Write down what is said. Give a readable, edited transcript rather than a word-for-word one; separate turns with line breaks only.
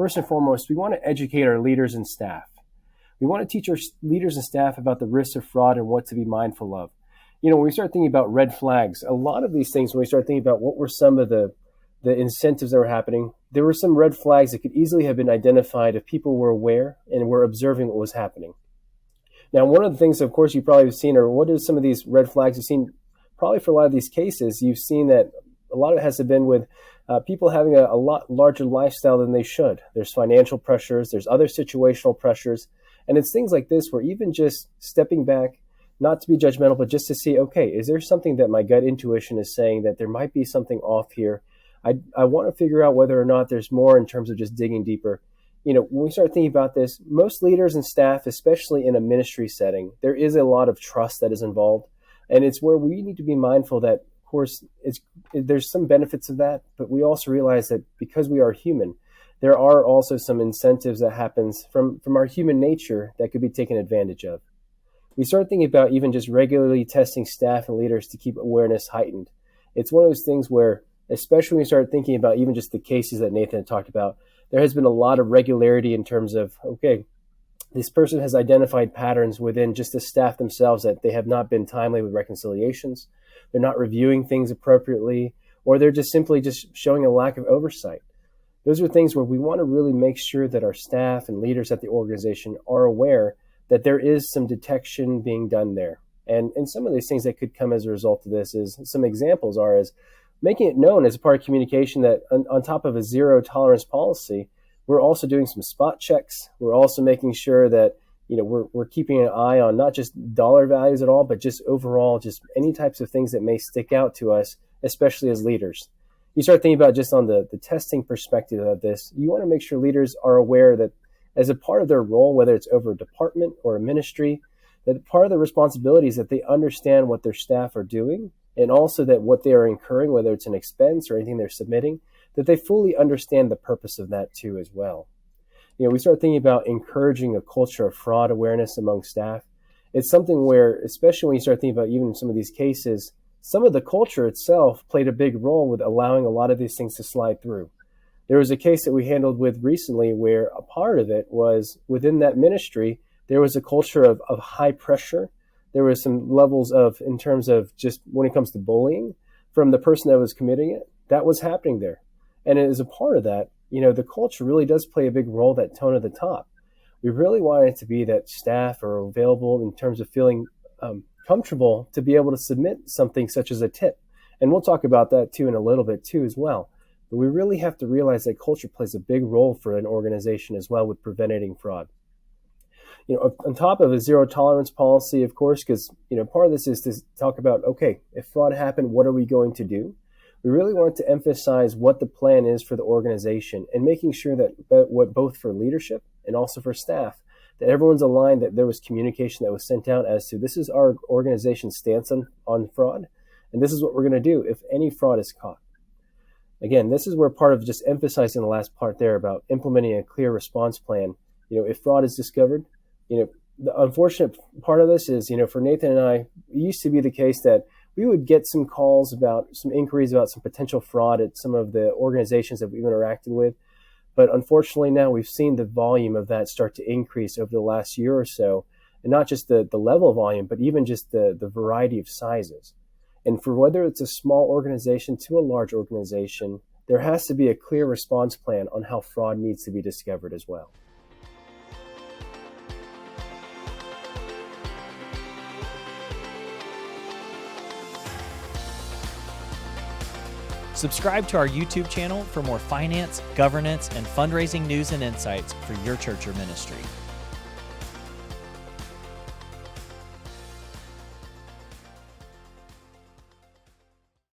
first and foremost, we want to educate our leaders and staff. We want to teach our leaders and staff about the risks of fraud and what to be mindful of. When we start thinking about red flags, a lot of these things, when we start thinking about what were some of the incentives that were happening, there were some red flags that could easily have been identified if people were aware and were observing what was happening. Now, one of the things, of course, you probably have seen, or what are some of these red flags you've seen? Probably for a lot of these cases, you've seen that a lot of it has to been with people having a lot larger lifestyle than they should. There's financial pressures, there's other situational pressures, and it's things like this where even just stepping back, not to be judgmental, but just to see, okay, is there something that my gut intuition is saying that there might be something off here? I want to figure out whether or not there's more in terms of just digging deeper. When we start thinking about this, most leaders and staff, especially in a ministry setting, there is a lot of trust that is involved. And it's where we need to be mindful that, of course, there's some benefits of that, but we also realize that because we are human, there are also some incentives that happens from our human nature that could be taken advantage of. We start thinking about even just regularly testing staff and leaders to keep awareness heightened. It's one of those things where, especially when you start thinking about even just the cases that Nathan had talked about, there has been a lot of regularity in terms of, okay, this person has identified patterns within just the staff themselves that they have not been timely with reconciliations, they're not reviewing things appropriately, or they're just simply just showing a lack of oversight. Those are things where we want to really make sure that our staff and leaders at the organization are aware that there is some detection being done there. And some of these things that could come as a result of this is, some examples are as making it known as a part of communication that on top of a zero tolerance policy, we're also doing some spot checks. We're also making sure that we're keeping an eye on not just dollar values at all, but just overall, just any types of things that may stick out to us, especially as leaders. You start thinking about just on the testing perspective of this, you want to make sure leaders are aware that as a part of their role, whether it's over a department or a ministry, that part of the responsibility is that they understand what their staff are doing, and also that what they are incurring, whether it's an expense or anything they're submitting, that they fully understand the purpose of that too as well. We start thinking about encouraging a culture of fraud awareness among staff. It's something where, especially when you start thinking about even some of these cases, some of the culture itself played a big role with allowing a lot of these things to slide through. There was a case that we handled with recently where a part of it was within that ministry, there was a culture of high pressure. There was some levels of, in terms of just when it comes to bullying from the person that was committing it, that was happening there. And as a part of that, the culture really does play a big role, that tone at the top. We really want it to be that staff are available in terms of feeling comfortable to be able to submit something such as a tip. And we'll talk about that too in a little bit too as well. But we really have to realize that culture plays a big role for an organization as well with preventing fraud. On top of a zero tolerance policy, of course, because, part of this is to talk about, okay, if fraud happened, what are we going to do? We really want to emphasize what the plan is for the organization and making sure that both for leadership and also for staff, that everyone's aligned, that there was communication that was sent out as to this is our organization's stance on fraud, and this is what we're going to do if any fraud is caught. Again, this is where part of just emphasizing the last part there about implementing a clear response plan. If fraud is discovered, the unfortunate part of this is, for Nathan and I, it used to be the case that we would get some calls about some inquiries about some potential fraud at some of the organizations that we've interacted with. But unfortunately now we've seen the volume of that start to increase over the last year or so, and not just the level of volume, but even just the variety of sizes. And for whether it's a small organization to a large organization, there has to be a clear response plan on how fraud needs to be discovered as well.
Subscribe to our YouTube channel for more finance, governance, and fundraising news and insights for your church or ministry.